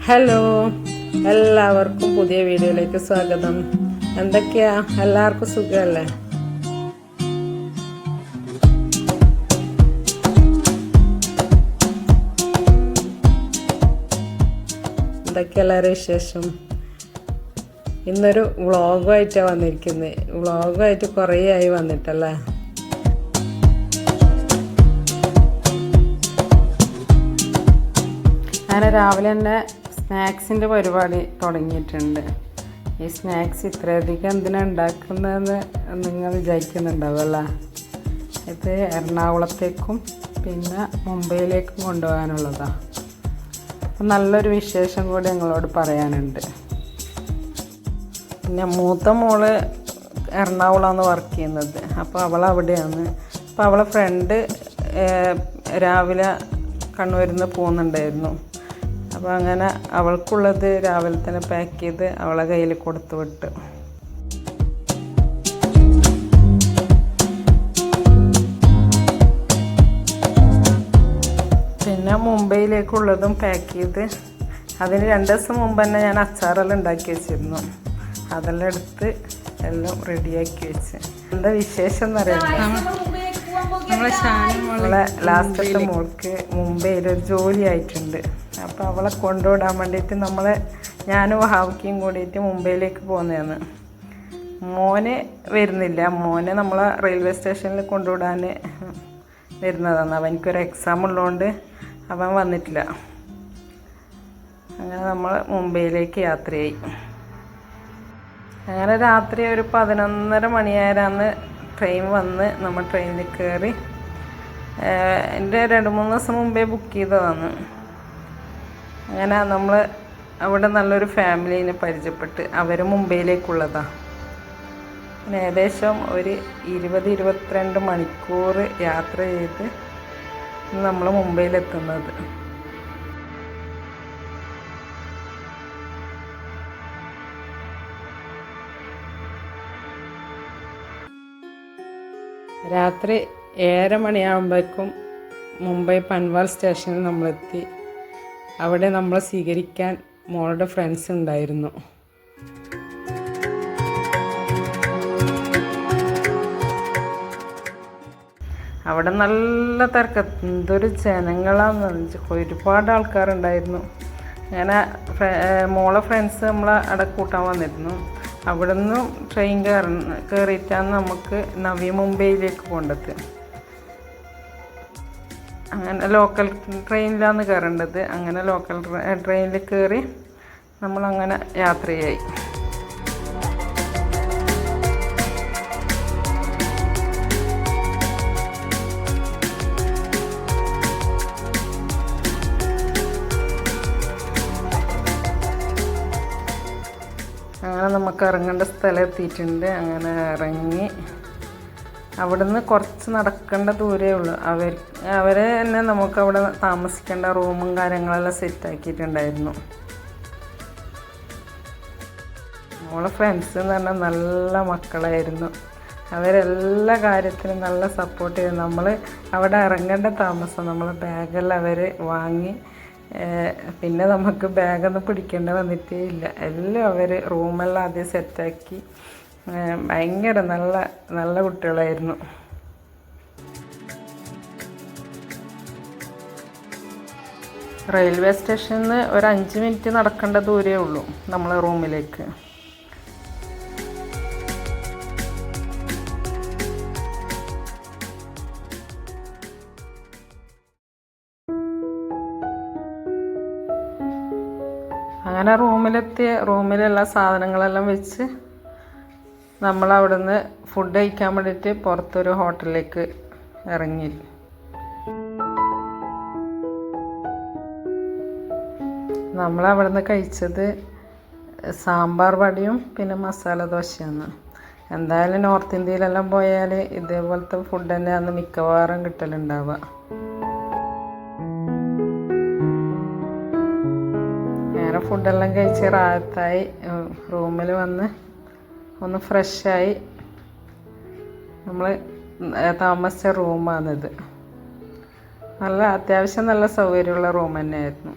Hello, എല്ലാവർക്കും പുതിയ വീഡിയോയിലേക്ക് സ്വാഗതം. എന്തൊക്കെയാ, എല്ലാവർക്കും സുഖമല്ലേ? എന്തൊക്കെയാ എല്ലാവരും വിശേഷം? ഇന്നൊരു വ്ളോഗുമായിട്ടാണ് വന്നിരിക്കുന്നത്. വ്ളോഗുമായിട്ട് കുറേ ആയി വന്നിട്ടല്ലേ. ഞാൻ രാവിലെ തന്നെ സ്നാക്സിൻ്റെ പരിപാടി തുടങ്ങിയിട്ടുണ്ട്. ഈ സ്നാക്സ് ഇത്രയധികം എന്തിനാണ് ഉണ്ടാക്കുന്നതെന്ന് നിങ്ങൾ വിചാരിക്കുന്നുണ്ടാവുമല്ലേ. ഇത് എറണാകുളത്തേക്കും പിന്നെ മുംബൈയിലേക്കും കൊണ്ടുപോകാനുള്ളതാണ്. അപ്പം നല്ലൊരു വിശേഷം കൂടി ഞങ്ങളോട് പറയാനുണ്ട്. പിന്നെ മൂത്ത മോള് എറണാകുളമാണ് വർക്ക് ചെയ്യുന്നത്. അപ്പോൾ അവളവിടെയാണ്. അപ്പോൾ അവളെ ഫ്രണ്ട് രാവിലെ കണ്ണൂരിൽ നിന്ന് പോകുന്നുണ്ടായിരുന്നു. അപ്പോൾ അങ്ങനെ അവൾക്കുള്ളത് രാവിലെ തന്നെ പാക്ക് ചെയ്ത് അവളെ കയ്യിൽ കൊടുത്തു വിട്ടു. പിന്നെ മുംബൈയിലേക്കുള്ളതും പാക്ക് ചെയ്ത് അതിന് 2 ദിവസം മുമ്പ് തന്നെ ഞാൻ അച്ചാറെല്ലാം ഉണ്ടാക്കി വെച്ചിരുന്നു. അതെല്ലാം എടുത്ത് എല്ലാം റെഡിയാക്കി വെച്ച്. എന്താ വിശേഷം എന്നറിയാം, നമ്മളെ ലാസ്റ്റത്തെ മോൾക്ക് മുംബൈയിലൊരു ജോലി ആയിട്ടുണ്ട്. അപ്പോൾ അവളെ കൊണ്ടുവിടാൻ വേണ്ടിയിട്ട് ഞാനും ഹാവിക്കും കൂടിയിട്ട് മുംബൈയിലേക്ക് പോകുന്നതാണ്. മോന് വരുന്നില്ല. മോനെ നമ്മളെ റെയിൽവേ സ്റ്റേഷനിൽ കൊണ്ടുവിടാൻ വരുന്നതാണ്. അവനക്കൊരു എക്സാം ഉള്ളതുകൊണ്ട് അവൻ വന്നിട്ടില്ല. അങ്ങനെ നമ്മൾ മുംബൈയിലേക്ക് യാത്രയായി. അങ്ങനെ രാത്രി ഒരു 11:30 മണിയായാലാണ് ട്രെയിൻ വന്ന്. നമ്മൾ ട്രെയിനിൽ കയറി. എൻ്റെ 2-3 ദിവസം മുമ്പേ ബുക്ക് ചെയ്തതാണ്. അങ്ങനെ നമ്മൾ അവിടെ നല്ലൊരു ഫാമിലീനെ പരിചയപ്പെട്ട്. അവർ മുംബൈയിലേക്കുള്ളതാണ്. പിന്നെ ഏകദേശം ഒരു 20-22 മണിക്കൂർ യാത്ര ചെയ്ത് നമ്മൾ മുംബൈയിലെത്തുന്നത്. രാത്രി 7:30 മണിയാകുമ്പോഴേക്കും മുംബൈ പൻവാൽ സ്റ്റേഷനിൽ നമ്മളെത്തി. അവിടെ നമ്മളെ സ്വീകരിക്കാൻ മോളുടെ ഫ്രണ്ട്സ് ഉണ്ടായിരുന്നു. അവിടെ നല്ല തിരക്ക്, എന്തൊരു ജനങ്ങളാന്ന്. ഒരുപാട് ആൾക്കാരുണ്ടായിരുന്നു. അങ്ങനെ മോളെ ഫ്രണ്ട്സ് നമ്മളെ അവിടെ കൂട്ടാൻ വന്നിരുന്നു. അവിടെ നിന്നും ട്രെയിൻ കയറിയിട്ടാണ് നമുക്ക് നവി മുംബൈയിലേക്ക് പോകേണ്ടത്. അങ്ങനെ ലോക്കൽ ട്രെയിനിലാണ് കയറേണ്ടത്. അങ്ങനെ ലോക്കൽ ട്രെയിനിൽ കയറി നമ്മളങ്ങനെ യാത്രയായി. അങ്ങനെ നമുക്ക് ഇറങ്ങേണ്ട സ്ഥലം എത്തിയിട്ടുണ്ട്. അങ്ങനെ ഇറങ്ങി അവിടുന്ന് കുറച്ച് നടക്കേണ്ട ദൂരേ ഉള്ളൂ. അവരെ തന്നെ നമുക്കവിടെ താമസിക്കേണ്ട റൂമും കാര്യങ്ങളെല്ലാം സെറ്റാക്കിയിട്ടുണ്ടായിരുന്നു. നമ്മളെ ഫ്രണ്ട്സ് എന്ന് പറഞ്ഞാൽ നല്ല മക്കളായിരുന്നു. അവരെല്ലാ കാര്യത്തിനും നല്ല സപ്പോർട്ട് ചെയ്തു. നമ്മൾ അവിടെ ഇറങ്ങേണ്ട താമസം നമ്മളെ ബാഗെല്ലാം അവർ വാങ്ങി. പിന്നെ നമുക്ക് ബാഗൊന്നും പിടിക്കേണ്ടി വന്നിട്ടേ ഇല്ല. എല്ലാം അവർ റൂമെല്ലാം ആദ്യം സെറ്റാക്കി. ഭയങ്കര നല്ല നല്ല കുട്ടികളായിരുന്നു. റെയിൽവേ സ്റ്റേഷനിൽ നിന്ന് ഒരു 5 മിനിറ്റ് നടക്കേണ്ട ദൂരേ ഉള്ളൂ നമ്മളെ റൂമിലേക്ക്. അങ്ങനെ റൂമിലെത്തിയ റൂമിലെല്ലാ സാധനങ്ങളെല്ലാം വെച്ച് നമ്മളവിടുന്ന് ഫുഡ് കഴിക്കാൻ വേണ്ടിയിട്ട് പുറത്തൊരു ഹോട്ടലിലേക്ക് ഇറങ്ങി. നമ്മളവിടുന്ന് കഴിച്ചത് സാമ്പാർ വടയും പിന്നെ മസാല ദോശയാണ്. എന്തായാലും നോർത്ത് ഇന്ത്യയിലെല്ലാം പോയാൽ ഇതേപോലത്തെ ഫുഡ് തന്നെയാണ് മിക്കവാറും കിട്ടലുണ്ടാവുക. അങ്ങനെ ഫുഡെല്ലാം കഴിച്ച് റാഹത്തായി റൂമിൽ വന്ന് ഒന്ന് ഫ്രഷായി. നമ്മൾ താമസിച്ച റൂമാണിത്. നല്ല അത്യാവശ്യം നല്ല സൗകര്യമുള്ള റൂം തന്നെയായിരുന്നു.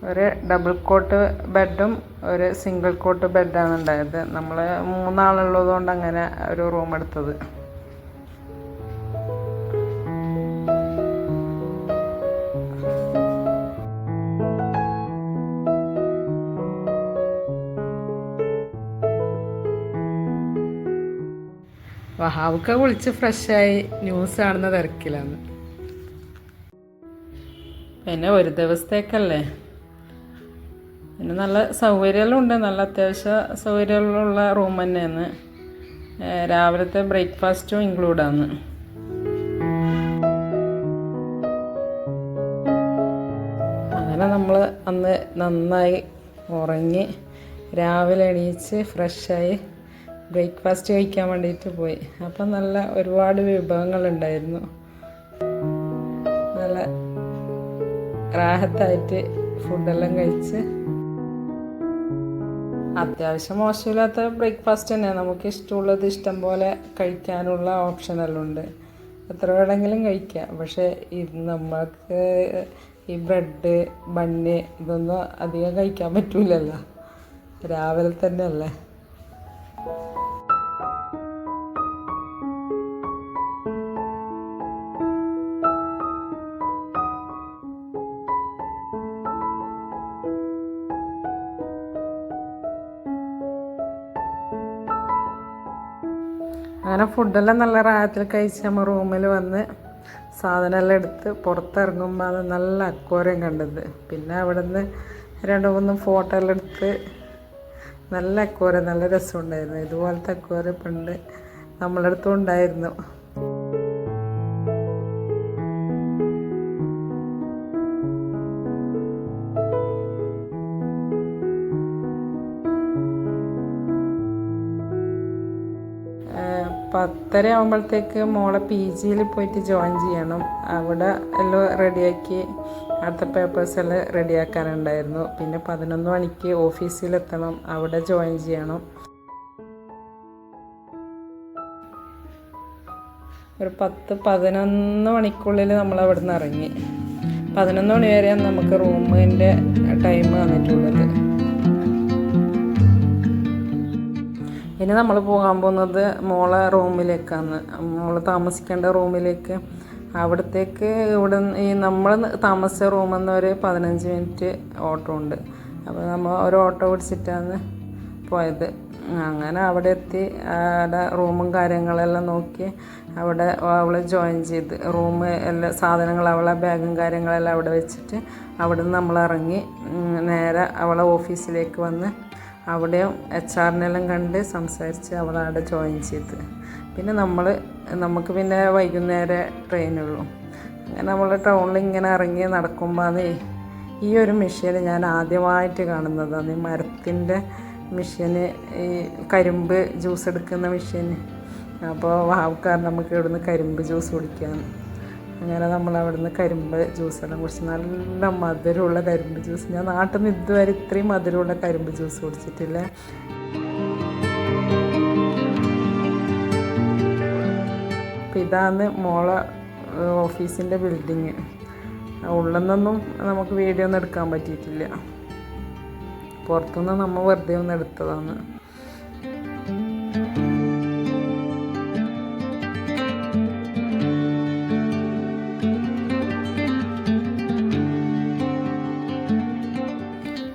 ഒരു ഡബിൾ കോട്ട് ബെഡും ഒരു സിംഗിൾ കോട്ട് ബെഡാണ് ഉണ്ടായത്. നമ്മൾ 3 ആളുള്ളതുകൊണ്ട് അങ്ങനെ ഒരു റൂം എടുത്തത്. വഹാവൊക്കെ കുളിച്ച് ഫ്രഷായി ന്യൂസ് കാണുന്ന തിരക്കിലാണ്. പിന്നെ ഒരു ദിവസത്തേക്കല്ലേ, പിന്നെ നല്ല സൗകര്യമെല്ലാം ഉണ്ട്. നല്ല അത്യാവശ്യ സൗകര്യമുള്ള റൂം തന്നെയാണ്. രാവിലത്തെ ബ്രേക്ക്ഫാസ്റ്റും ഇൻക്ലൂഡാണ്. അങ്ങനെ നമ്മൾ അന്ന് നന്നായി ഉറങ്ങി രാവിലെ എണീച്ച് ഫ്രഷായി ബ്രേക്ക്ഫാസ്റ്റ് കഴിക്കാൻ വേണ്ടിയിട്ട് പോയി. അപ്പം നല്ല ഒരുപാട് വിഭവങ്ങളുണ്ടായിരുന്നു. നല്ല റാഹത്തായിട്ട് ഫുഡെല്ലാം കഴിച്ച് അത്യാവശ്യം മോശമില്ലാത്ത ബ്രേക്ക്ഫാസ്റ്റ് തന്നെ. നമുക്ക് ഇഷ്ടമുള്ളത് ഇഷ്ടം പോലെ കഴിക്കാനുള്ള ഓപ്ഷനെല്ലാം ഉണ്ട്. എത്ര വേണമെങ്കിലും കഴിക്കാം. പക്ഷേ നമുക്ക് ഈ ബ്രെഡ് ബണ്ണ് ഇതൊന്നും അധികം കഴിക്കാൻ പറ്റൂലല്ലോ, രാവിലെ തന്നെ അല്ലേ. അങ്ങനെ ഫുഡെല്ലാം നല്ല റാഹത്തിൽ കഴിച്ച് നമ്മൾ റൂമിൽ വന്ന് സാധനമെല്ലാം എടുത്ത് പുറത്തിറങ്ങുമ്പോൾ അത് നല്ല അക്വേറിയം കണ്ടത്. പിന്നെ അവിടെ നിന്ന് 2-3 ഫോട്ടോ എല്ലാം എടുത്ത് നല്ല അക്വേറിയം, നല്ല രസമുണ്ടായിരുന്നു. ഇതുപോലത്തെ അക്വേറിയം പണ്ട് നമ്മളുടെ അടുത്തും ഉണ്ടായിരുന്നു. പത്തര ആകുമ്പോഴത്തേക്ക് മോളെ PGയിൽ പോയിട്ട് ജോയിൻ ചെയ്യണം. അവിടെ എല്ലാം റെഡിയാക്കി അടുത്ത പേപ്പേഴ്സ് എല്ലാം റെഡിയാക്കാനുണ്ടായിരുന്നു. പിന്നെ 11 മണിക്ക് ഓഫീസിലെത്തണം, അവിടെ ജോയിൻ ചെയ്യണം. ഒരു 10-11 മണിക്കുള്ളിൽ നമ്മൾ അവിടെ നിന്ന് ഇറങ്ങി. 11 മണി വരെയാണ് നമുക്ക് റൂമിൻ്റെ ടൈം വന്നിട്ടുള്ളത്. ഇനി നമ്മൾ പോകാൻ പോകുന്നത് മോളെ റൂമിലേക്കാണ്, മോള് താമസിക്കേണ്ട റൂമിലേക്ക്. അവിടത്തേക്ക് ഈ നമ്മൾ താമസിച്ച റൂമിൽ നിന്ന് ഒരു 15 മിനിറ്റ് ഓട്ടോ ഉണ്ട്. അപ്പോൾ നമ്മൾ ഒരു ഓട്ടോ പിടിച്ചിട്ടാണ് പോയത്. അങ്ങനെ അവിടെ എത്തി അവിടെ റൂമും കാര്യങ്ങളെല്ലാം നോക്കി അവിടെ അവൾ ജോയിൻ ചെയ്ത് റൂം എല്ലാം സാധനങ്ങൾ അവളെ ബാഗും കാര്യങ്ങളെല്ലാം അവിടെ വെച്ചിട്ട് അവിടെ നിന്ന് നമ്മൾ ഇറങ്ങി നേരെ അവളെ ഓഫീസിലേക്ക് വന്ന് അവിടെയും HR-നെല്ലാം കണ്ട് സംസാരിച്ച് അവളവിടെ ജോയിൻ ചെയ്ത്. പിന്നെ നമുക്ക് പിന്നെ വൈകുന്നേരം ട്രെയിനുള്ളൂ. അങ്ങനെ നമ്മൾ ടൗണിൽ ഇങ്ങനെ ഇറങ്ങി നടക്കുമ്പോൾ ഈ ഒരു മെഷീൻ ഞാൻ ആദ്യമായിട്ട് കാണുന്നതാണ്. ഈ മരത്തിൻ്റെ മെഷീന്, ഈ കരിമ്പ് ജ്യൂസ് എടുക്കുന്ന മെഷീൻ. അപ്പോൾ വാവക്കാർ നമുക്ക് ഇവിടുന്ന് കരിമ്പ് ജ്യൂസ് കുടിക്കാൻ. അങ്ങനെ നമ്മൾ അവിടുന്ന് കരിമ്പ് ജ്യൂസെല്ലാം കുടിച്ച് നല്ല മധുരമുള്ള കരിമ്പ് ജ്യൂസ്. ഞാൻ നാട്ടിൽ നിന്ന് ഇതുവരെ ഇത്രയും മധുരമുള്ള കരിമ്പ് ജ്യൂസ് കുടിച്ചിട്ടില്ല. അപ്പം ഇതാണ് മോളെ ഓഫീസിൻ്റെ ബിൽഡിങ്. ഉള്ളിൽ നിന്നൊന്നും നമുക്ക് വീഡിയോ ഒന്നും എടുക്കാൻ പറ്റിയിട്ടില്ല. പുറത്തുനിന്ന് നമ്മൾ വെറുതെ ഒന്ന് എടുത്തതാണ്.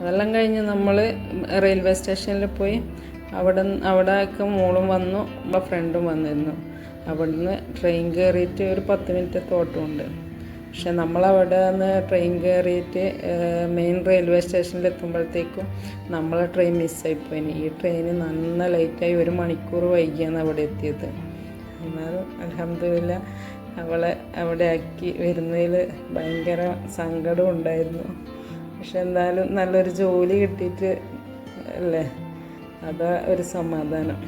അതെല്ലാം കഴിഞ്ഞ് നമ്മൾ റെയിൽവേ സ്റ്റേഷനിൽ പോയി. അവിടെയൊക്കെ മോളും വന്നു, നമ്മളെ ഫ്രണ്ടും വന്നിരുന്നു. അവിടുന്ന് ട്രെയിൻ കയറിയിട്ട് ഒരു 10 മിനിറ്റത്തെ ഓട്ടമുണ്ട്. പക്ഷെ നമ്മളവിടെ നിന്ന് ട്രെയിൻ കയറിയിട്ട് മെയിൻ റെയിൽവേ സ്റ്റേഷനിൽ എത്തുമ്പോഴത്തേക്കും നമ്മളെ ട്രെയിൻ മിസ്സായിപ്പോയി. ഈ ട്രെയിന് നന്ന ലേറ്റായി, 1 മണിക്കൂർ വൈകിയാണ് അവിടെ എത്തിയത്. എന്നാലും അൽഹംദുലില്ലാ അവളെ അവിടെ ആക്കി വരുന്നതിൽ ഭയങ്കര സങ്കടം ഉണ്ടായിരുന്നു. പക്ഷെ എന്തായാലും നല്ലൊരു ജോലി കിട്ടിയിട്ട് അല്ലേ, അതാ ഒരു സമാധാനം.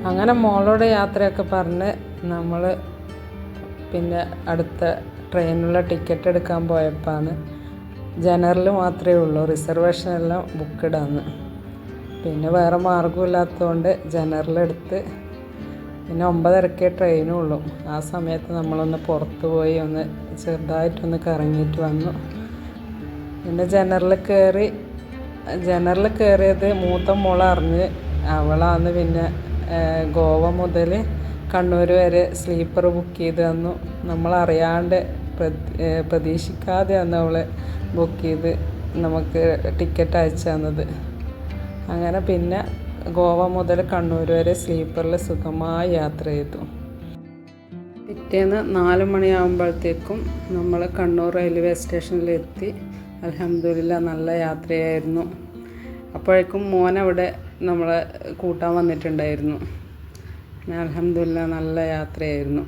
അങ്ങനെ മോളോട് യാത്രയൊക്കെ പറഞ്ഞ് നമ്മൾ പിന്നെ അടുത്ത ട്രെയിനുള്ള ടിക്കറ്റ് എടുക്കാൻ പോയപ്പോഴാണ് ജനറൽ മാത്രമേ ഉള്ളൂ, റിസർവേഷൻ എല്ലാം ബുക്കിടാന്ന്. പിന്നെ വേറെ മാർഗ്ഗമില്ലാത്തതുകൊണ്ട് ജനറലെടുത്ത്. പിന്നെ 9:30 ട്രെയിനും ഉള്ളൂ. ആ സമയത്ത് നമ്മളൊന്ന് പുറത്ത് പോയി ഒന്ന് ചെറുതായിട്ടൊന്ന് കറങ്ങിയിട്ട് വന്നു. പിന്നെ ജനറൽ കയറിയത് മൂത്ത മോളറിഞ്ഞ് അവളാന്ന് പിന്നെ ഗോവ മുതൽ കണ്ണൂർ വരെ സ്ലീപ്പർ ബുക്ക് ചെയ്ത് തന്നു. നമ്മളറിയാണ്ട് പ്രതീക്ഷിക്കാതെയാണ് അവൾ ബുക്ക് ചെയ്ത് നമുക്ക് ടിക്കറ്റ് അയച്ചു തന്നത്. അങ്ങനെ പിന്നെ ഗോവ മുതൽ കണ്ണൂർ വരെ സ്ലീപ്പറിൽ സുഖമായി യാത്ര ചെയ്തു. പിറ്റേന്ന് 4 മണിയാകുമ്പോഴത്തേക്കും നമ്മൾ കണ്ണൂർ റെയിൽവേ സ്റ്റേഷനിലെത്തി. അൽഹംദുലില്ലാ നല്ല യാത്രയായിരുന്നു. അപ്പോഴേക്കും മോനവിടെ നമ്മളെ കൂട്ടാൻ വന്നിട്ടുണ്ടായിരുന്നു. അൽഹംദുലില്ലാ നല്ല യാത്രയായിരുന്നു.